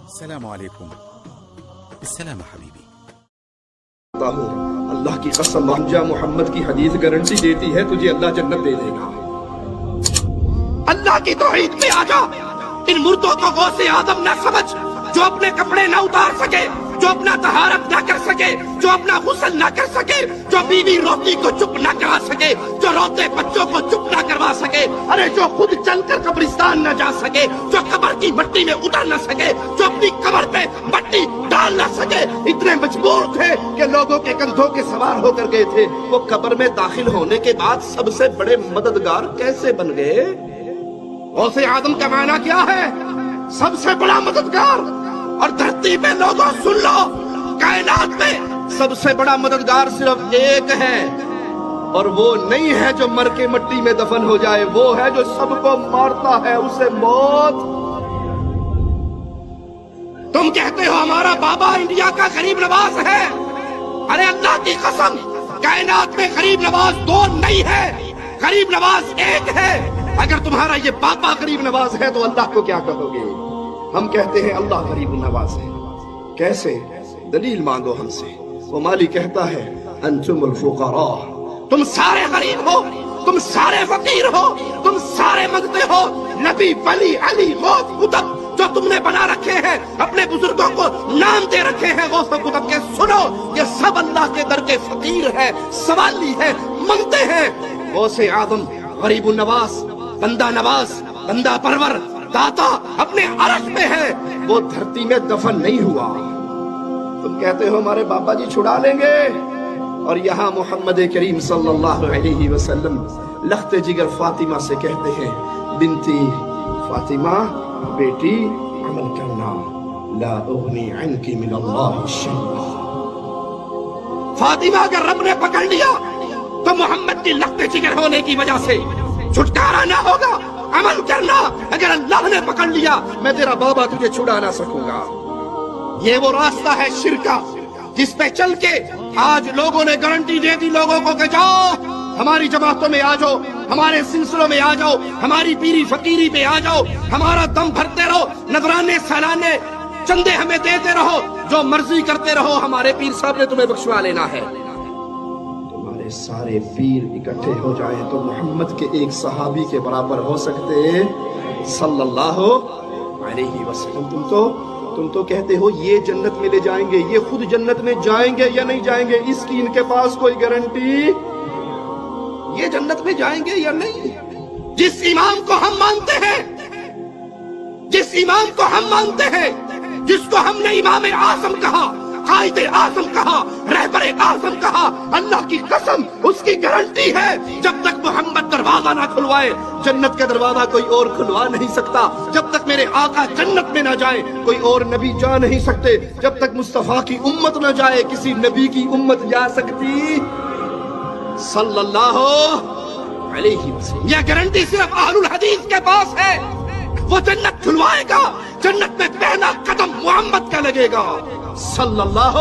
السلام عليكم. بالسلامة حبيبي. اللہ کی قسم مانجا محمد کی حدیث گارنٹی دیتی ہے تجھے اللہ جنت دے دے گا. اللہ کی توحید پہ آ جا. ان مردوں کو غوث آدم نہ سمجھ جو اپنے کپڑے نہ اتار سکے, جو اپنا طہارت نہ کر سکے, جو اپنا غسل نہ کر سکے, جو بیوی روتی کو چپ نہ کرا سکے, جو روتے بچوں کو چپ نہ کروا سکے, ارے جو خود چل کر قبرستان نہ جا سکے, جو قبر کی مٹی میں اتر نہ سکے, جو اپنی قبر پہ مٹی ڈال نہ سکے, اتنے مجبور تھے کہ لوگوں کے کندھوں کے سوار ہو کر گئے تھے. وہ قبر میں داخل ہونے کے بعد سب سے بڑے مددگار کیسے بن گئے؟ غوث آدم کا معنی کیا ہے؟ سب سے بڑا مددگار. اور دھرتی پہ لوگوں سن لو, کائنات میں سب سے بڑا مددگار صرف ایک ہے, اور وہ نہیں ہے جو مر کے مٹی میں دفن ہو جائے, وہ ہے جو سب کو مارتا ہے, اسے موت. تم کہتے ہو ہمارا بابا انڈیا کا غریب نواز ہے. ارے اللہ کی قسم کائنات میں غریب نواز دو نہیں ہے, غریب نواز ایک ہے. اگر تمہارا یہ بابا غریب نواز ہے تو اللہ کو کیا کہو گے؟ ہم کہتے ہیں اللہ غریب نواز ہے. کیسے؟ دلیل مانگو ہم سے. وہ مالی کہتا ہے انتم الفقراء, تم سارے غریب ہو, تم سارے فقیر ہو, تم سارے مانگتے ہو. نبی, ولی, علی, غوث, قطب جو تم نے بنا رکھے ہیں, اپنے بزرگوں کو نام دے رکھے ہیں غوث و قطب کے, سنو یہ سب اللہ کے در کے فقیر ہے, سوالی ہے, مانگتے ہیں. غوث آدم غریب النواز, بندہ نواز, بندہ پرور, داتا اپنے عرش میں ہے, وہ دھرتی میں دفن نہیں ہوا. تم کہتے ہو ہمارے بابا جی چھڑا لیں گے, اور یہاں محمد کریم صلی اللہ علیہ وسلم لخت جگر فاطمہ سے کہتے ہیں بنتی فاطمہ, بیٹی عمل کرنا, لا اغنی عنکی من اللہ شیئا. فاطمہ اگر رب نے پکڑ لیا تو محمد کی لخت جگر ہونے کی وجہ سے چھٹکارا نہ ہوگا. عمل کرنا, اگر اللہ نے پکڑ لیا میں تیرا بابا تجھے چھڑا نہ سکوں گا. یہ وہ راستہ ہے شرک کا جس پہ چل کے آج لوگوں نے گارنٹی دے دی لوگوں کو کہ جاؤ ہماری جماعتوں میں آ جاؤ, ہمارے سلسلوں میں آ جاؤ, ہماری پیری فقیری پہ آ جاؤ, ہمارا دم بھرتے رہو, نذرانے سالانے چندے ہمیں دیتے رہو, جو مرضی کرتے رہو, ہمارے پیر صاحب نے تمہیں بخشوا لینا ہے. سارے پیر اکٹھے ہو جائیں تو محمد کے ایک صحابی کے برابر ہو سکتے صلی اللہ علیہ وسلم. تم تو کہتے ہو یہ جنت میں لے جائیں گے, یہ خود جنت میں جائیں گے یا نہیں جائیں گے اس کی ان کے پاس کوئی گارنٹی. یہ جنت میں جائیں گے یا نہیں؟ جس امام کو ہم مانتے ہیں, جس امام کو ہم مانتے ہیں, جس کو ہم نے امام اعظم کہا, قائد اعظم کہا, رہبر اعظم کہا, اللہ کی قسم اس کی گارنٹی ہے جب تک محمد دروازہ نہ کھلوائے جنت کا دروازہ کوئی اور کھلوا نہیں سکتا. جب تک میرے آقا جنت میں نہ جائے کوئی اور نبی جا نہیں سکتے. جب تک مصطفیٰ کی امت نہ جائے کسی نبی کی امت جا سکتی صلی اللہ علیہ وسلم. یہ گارنٹی صرف اہل الحدیث کے پاس ہے. وہ جنت کھلوائے گا, جنت میں پہلا قدم محمد کا لگے گا صلی اللہ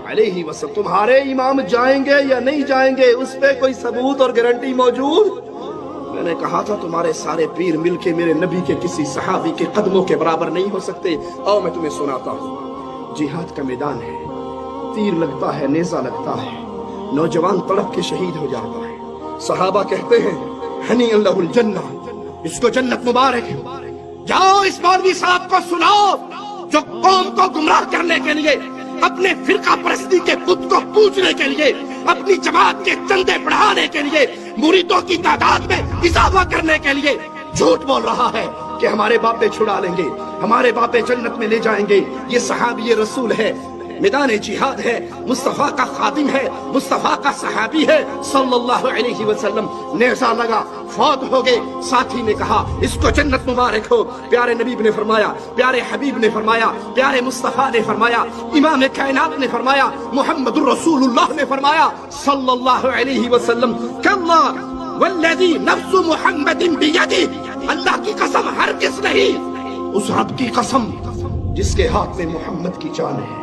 علیہ وسلم. تمہارے امام جائیں گے یا نہیں جائیں گے اس پہ کوئی ثبوت اور گارنٹی موجود؟ میں نے کہا تھا تمہارے سارے پیر مل کے میرے نبی کے کسی صحابی کے قدموں کے برابر نہیں ہو سکتے. آؤ میں تمہیں سناتا ہوں. جہاد کا میدان ہے, تیر لگتا ہے, نیزہ لگتا ہے, نوجوان تڑپ کے شہید ہو جاتا ہے. صحابہ کہتے ہیں ہنی اللہ الجنہ, اس کو جنت مبارک ہے. جاؤ اس مولوی صاحب کو سناؤ جو قوم کو گمراہ کرنے کے لیے, اپنے فرقہ پرستی کے بت کو پوجنے کے لیے, اپنی جماعت کے چندے بڑھانے کے لیے, مریدوں کی تعداد میں اضافہ کرنے کے لیے جھوٹ بول رہا ہے کہ ہمارے باپے چھڑا لیں گے, ہمارے باپے جنت میں لے جائیں گے. یہ صحابی رسول ہے, میدان جہاد ہے, مصطفیٰ کا خادم ہے, مصطفیٰ کا صحابی ہے صلی اللہ علیہ وسلم. نیزہ لگا, فوت ہو گئے. ساتھی نے کہا اس کو جنت مبارک ہو. پیارے نبی نے فرمایا, پیارے حبیب نے فرمایا, پیارے مصطفیٰ نے فرمایا, امام کائنات نے فرمایا, محمد الرسول اللہ نے فرمایا صلی اللہ علیہ وسلم کلا والذی نفس محمد بیدہ, اللہ کی قسم ہرگز نہیں, اس رب کی قسم جس کے ہاتھ میں محمد کی جان ہے,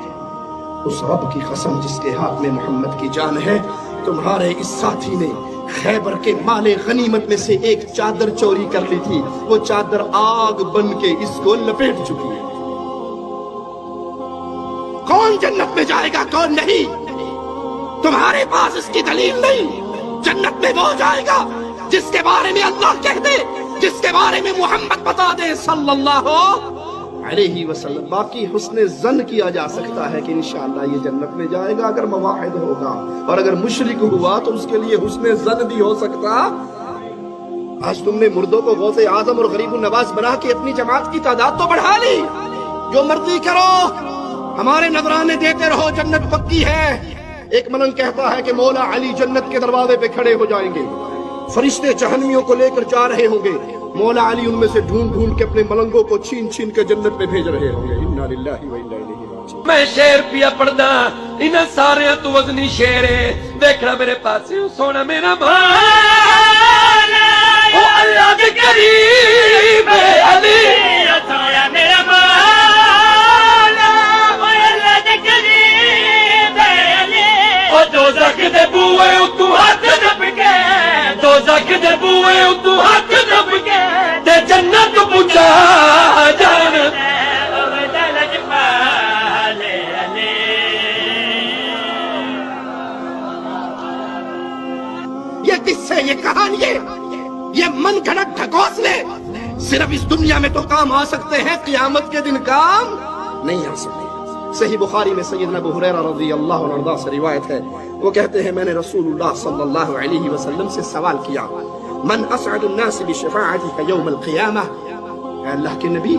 اس رب کی قسم جس کے ہاتھ میں محمد کی جان ہے, تمہارے اس ساتھی نے خیبر کے مال غنیمت میں سے ایک چادر چوری کر لی تھی. وہ چادر آگ بن کے اس کو لپیٹ چکی ہے. کون جنت میں جائے گا کون نہیں، تمہارے پاس اس کی دلیل نہیں۔ جنت میں وہ جائے گا جس کے بارے میں اللہ کہہ دے، جس کے بارے میں محمد بتا دے صلی اللہ علیہ وسلم۔ باقی حسن ظن کیا جا سکتا ہے کہ انشاءاللہ یہ جنت میں جائے گا اگر موحد ہوگا، اور اگر مشرک ہوا تو اس کے لیے حسن ظن بھی ہو سکتا۔ آج تم نے مردوں کو غوث اعظم اور غریب النواز بنا کے اپنی جماعت کی تعداد تو بڑھا لی، جو مرضی کرو، ہمارے نذرانے دیتے رہو، جنت پکی ہے۔ ایک ملنگ کہتا ہے کہ مولا علی جنت کے دروازے پہ کھڑے ہو جائیں گے، فرشتے جہنمیوں کو لے کر جا رہے ہوں گے، مولا علی ان میں سے ڈھونڈ ڈھونڈ کے اپنے ملنگوں کو چھین چھین کے جنت میں بھیج رہے ہوں گے۔ انا للہ و انا الیہ راجعون۔ میں شیر پیا پڑھدا انہاں سارے تو وزنی شیر ہے، دیکھنا میرے پاس سونا میرا مولا، او اللہ دے قریب علی سونا میرا مولا، او اللہ دے قریب علی، او دوزخ دے بوئے تو ہاتھ دب کے، دوزخ دے بوئے تو ہاتھ دب کے، تے جنت پہنچا جان یہ کہانی، یہ من گھڑت ڈھکوسلے صرف اس دنیا میں تو کام آ سکتے ہیں، قیامت کے دن کام نہیں آ سکتے۔ صحیح بخاری میں سیدنا ابو ہریرہ رضی اللہ عنہ سے روایت ہے، وہ کہتے ہیں میں نے رسول اللہ صلی اللہ علیہ وسلم سے سوال کیا، من اسعد الناس بشفاعتک یوم القیامہ، اے اللہ کے نبی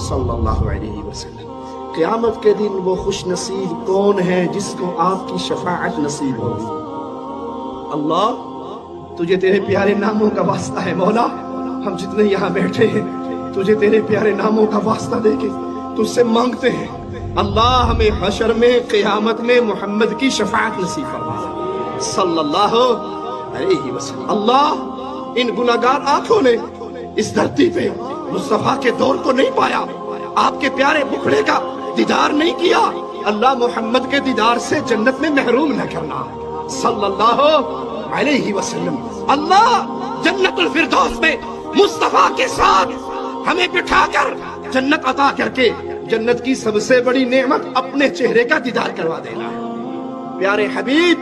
صلی اللہ علیہ وسلم، قیامت کے دن وہ خوش نصیب کون ہے جس کو آپ کی شفاعت نصیب ہوگی؟ اللہ تجھے تیرے پیارے ناموں کا واسطہ ہے مولا، ہم جتنے یہاں بیٹھے ہیں تجھے تیرے پیارے ناموں کا واسطہ دے کے تجھ سے مانگتے ہیں، اللہ ہمیں حشر میں قیامت میں محمد کی شفاعت نصیب فرما صلی اللہ علیہ وسلم۔ اللہ ان گناہگار آنکھوں نے اس دھرتی پہ مصطفیٰ کے دور کو نہیں پایا، آپ کے پیارے بکھڑے کا دیدار نہیں کیا، اللہ محمد کے دیدار سے جنت میں محروم نہ کرنا صلی اللہ علیہ وسلم۔ اللہ جنت الفردوس میں مصطفیٰ کے ساتھ ہمیں بٹھا کر جنت عطا کر کے جنت کی سب سے بڑی نعمت اپنے چہرے کا دیدار کروا دینا ہے۔ پیارے حبیب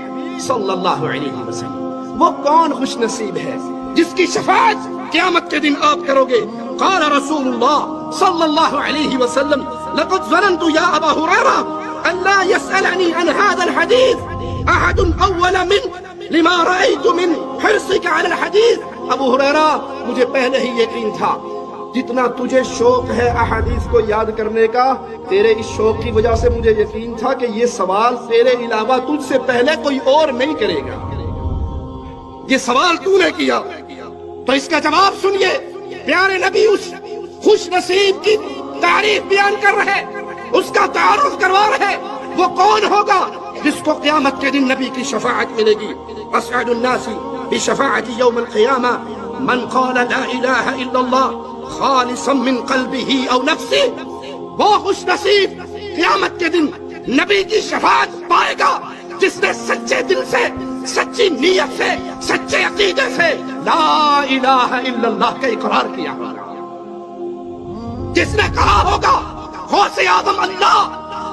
صلی اللہ علیہ وسلم، وہ کون خوش نصیب ہے جس کی شفاعت قیامت کے دن آپ کرو گے؟ قال رسول اللہ صلی اللہ علیہ وسلم لقد ظننت یا ابا ہریرہ ان لا يسألني عن هذا الحديث احد اول من لما رأيت من حرصك على الحديث۔ ابو ہریرہ مجھے پہلے ہی یقین تھا، جتنا تجھے شوق ہے احادیث کو یاد کرنے کا، تیرے اس شوق کی وجہ سے مجھے یقین تھا کہ یہ سوال تیرے علاوہ تجھ سے پہلے کوئی اور نہیں کرے گا۔ یہ سوال تو نے کیا تو اس کا جواب سنیے۔ پیارے نبی اس خوش نصیب کی تعریف بیان کر رہے، اس کا تعارف کروا رہے، وہ کون ہوگا جس کو قیامت کے دن نبی کی شفاعت ملے گی؟ اسعد الناس بشفاعت یوم القیامہ من قال لا الہ الا اللہ خالصا من قلبه او نفسه۔ وہ خوش نصیب قیامت کے دن نبی کی شفاعت پائے گا جس نے سچے دل سے، سچی نیت سے، سچے عقیدے سے لا الہ الا اللہ کا اقرار کیا ہوگا، جس نے کہا ہوگا غوث اعظم اللہ،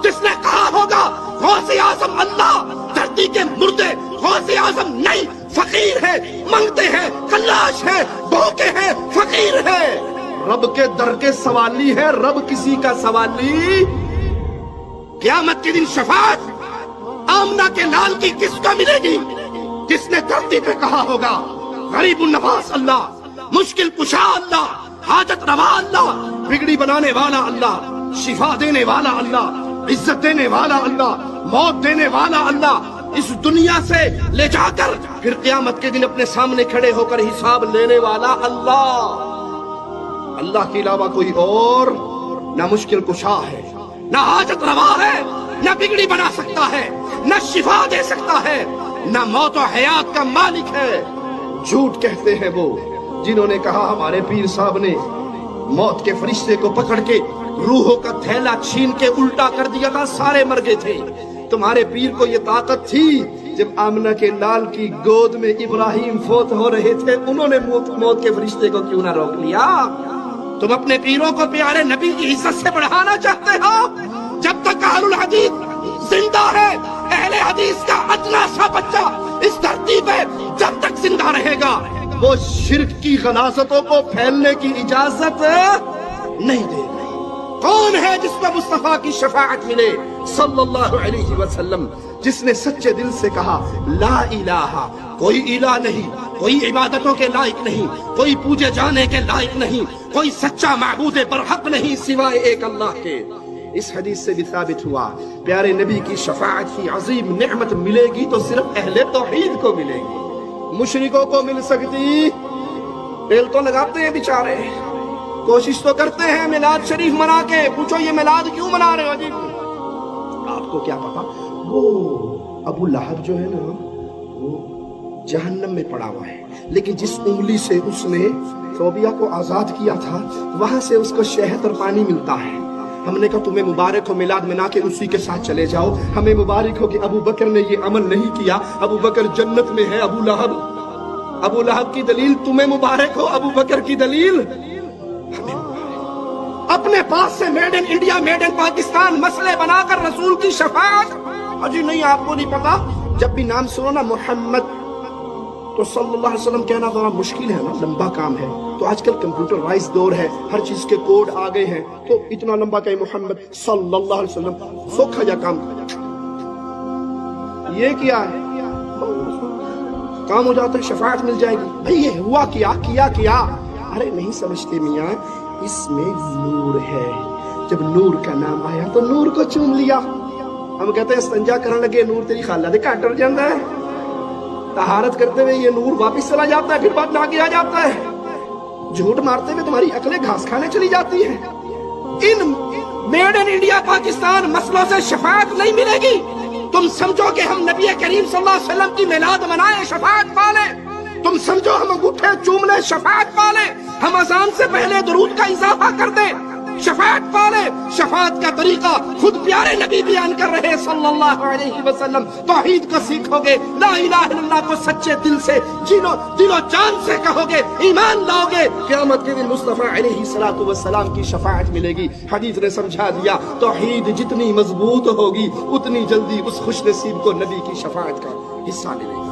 جس نے کہا ہوگا غوث اعظم اللہ، دھرتی کے مردے غوث اعظم نہیں، فقیر ہے، منگتے ہیں، کلاش ہے، بھوکے ہیں، فقیر ہے، رب کے در کے سوالی ہے، رب کسی کا سوالی۔ قیامت کے دن شفاعت آمنہ کے لال کی کس کو ملے گی؟ جس نے دھرتی پہ کہا ہوگا غریب النواز اللہ، مشکل کشا اللہ، حاجت روا اللہ، بگڑی بنانے والا اللہ، شفا دینے والا اللہ، عزت دینے والا اللہ، موت دینے والا اللہ، اس دنیا سے لے جا کر پھر قیامت کے دن اپنے سامنے کھڑے ہو کر حساب لینے والا اللہ۔ اللہ کے علاوہ کوئی اور نہ مشکل کشا ہے، نہ حاجت روا ہے، نہ بگڑی بنا سکتا ہے، نہ شفا دے سکتا ہے، نہ موت و حیات کا مالک ہے۔ جھوٹ کہتے ہیں وہ جنہوں نے کہا ہمارے پیر صاحب نے موت کے فرشتے کو پکڑ کے روحوں کا تھیلا چھین کے الٹا کر دیا تھا، سارے مر گئے تھے۔ تمہارے پیر کو یہ طاقت تھی جب آمنہ کے لال کی گود میں ابراہیم فوت ہو رہے تھے، انہوں نے موت کے فرشتے کو کیوں نہ روک لیا؟ تم اپنے پیروں کو پیارے نبی کی عزت سے بڑھانا چاہتے ہو؟ جب تک اہل الحدیث ادنا سا بچہ اس دھرتی پہ جب تک زندہ رہے گا وہ شرک کی غلاظتوں کو پھیلنے کی اجازت نہیں دے گا۔ کون ہے جس کو مصطفیٰ کی شفاعت ملے صلی اللہ علیہ وسلم، جس نے سچے دل سے کہا لا الہ، کوئی الہ نہیں، کوئی عبادتوں کے لائق نہیں، کوئی پوجے جانے کے لائق نہیں، کوئی سچا معبود برحق نہیں سوائے ایک اللہ کے۔ اس حدیث سے بھی ثابت ہوا پیارے نبی کی شفاعت کی عظیم نعمت ملے گی تو صرف اہل توحید کو ملے گی، مشرکوں کو مل سکتی؟ بیل تو لگاتے ہیں بیچارے، کوشش تو کرتے ہیں میلاد شریف منا کے، پوچھو یہ میلاد کیوں منا رہے ہو جی؟ آپ کو کیا پتا وہ ابو لہب جو ہے نا وہ جہنم میں پڑا ہوا ہے، لیکن جس انگلی سے اس نے فوبیا کو آزاد کیا تھا وہاں سے اس کو شہد اور پانی ملتا ہے۔ ہم نے کہا تمہیں مبارک ہو میلاد منا کے اسی کے ساتھ چلے جاؤ، ہمیں مبارک ہو کہ ابو بکر نے یہ عمل نہیں کیا، ابو بکر جنت میں ہے۔ ابو لہب کی دلیل تمہیں مبارک ہو، ابو بکر کی دلیل اپنے پاس سے made in India made in Pakistan مسئلے بنا کر رسول کی شفاعت۔ اجی نہیں آپ کو نہیں پتا، جب بھی نام سنو نا محمد تو صلی اللہ علیہ وسلم کہنا ذرا مشکل ہے نا، لمبا کام ہے، تو آج کل کمپیوٹرائز دور ہے، ہر چیز کے کوڈ آ گئے ہیں، تو اتنا لمبا کہ محمد صلی اللہ علیہ وسلم سوکھا جا کام یہ کیا ہے کام ہو جاتا ہے، شفاعت مل جائے گی۔ بھئی یہ ہوا کیا ارے نہیں سمجھتے میاں، اس میں نور ہے، جب نور کا نام آیا تو نور کو چوم لیا۔ ہم کہتے ہیں استنجا کرنے لگے نور تیری خالہ دے کاٹر جاندہ ہے، طہارت کرتے ہوئے یہ نور واپس چلا جاتا ہے، پھر بعد نہ کیا جاتا ہے، جھوٹ مارتے ہوئے تمہاری عقلیں گھاس کھانے چلی جاتی ہیں۔ ان میڈ ان انڈیا پاکستان مسئلوں سے شفاعت نہیں ملے گی۔ تم سمجھو کہ ہم نبی کریم صلی اللہ علیہ وسلم کی میلاد منائے شفاعت پالے، تم سمجھو ہم انگوٹھے چوم لے شفاعت پالے، ہم اذان سے پہلے درود کا اضافہ کر دیں شفاعت پالے۔ شفاعت کا طریقہ خود پیارے نبی بیان کر رہے صلی اللہ علیہ وسلم۔ توحید کو سیکھو گے، لا الہ الا اللہ کو سچے دل سے دل و جان سے کہو گے، ایمان لاؤ گے، قیامت کے دن مصطفیٰ علیہ السلام کی شفاعت ملے گی۔ حدیث نے سمجھا دیا توحید جتنی مضبوط ہوگی اتنی جلدی اس خوش نصیب کو نبی کی شفاعت کا حصہ ملے گی۔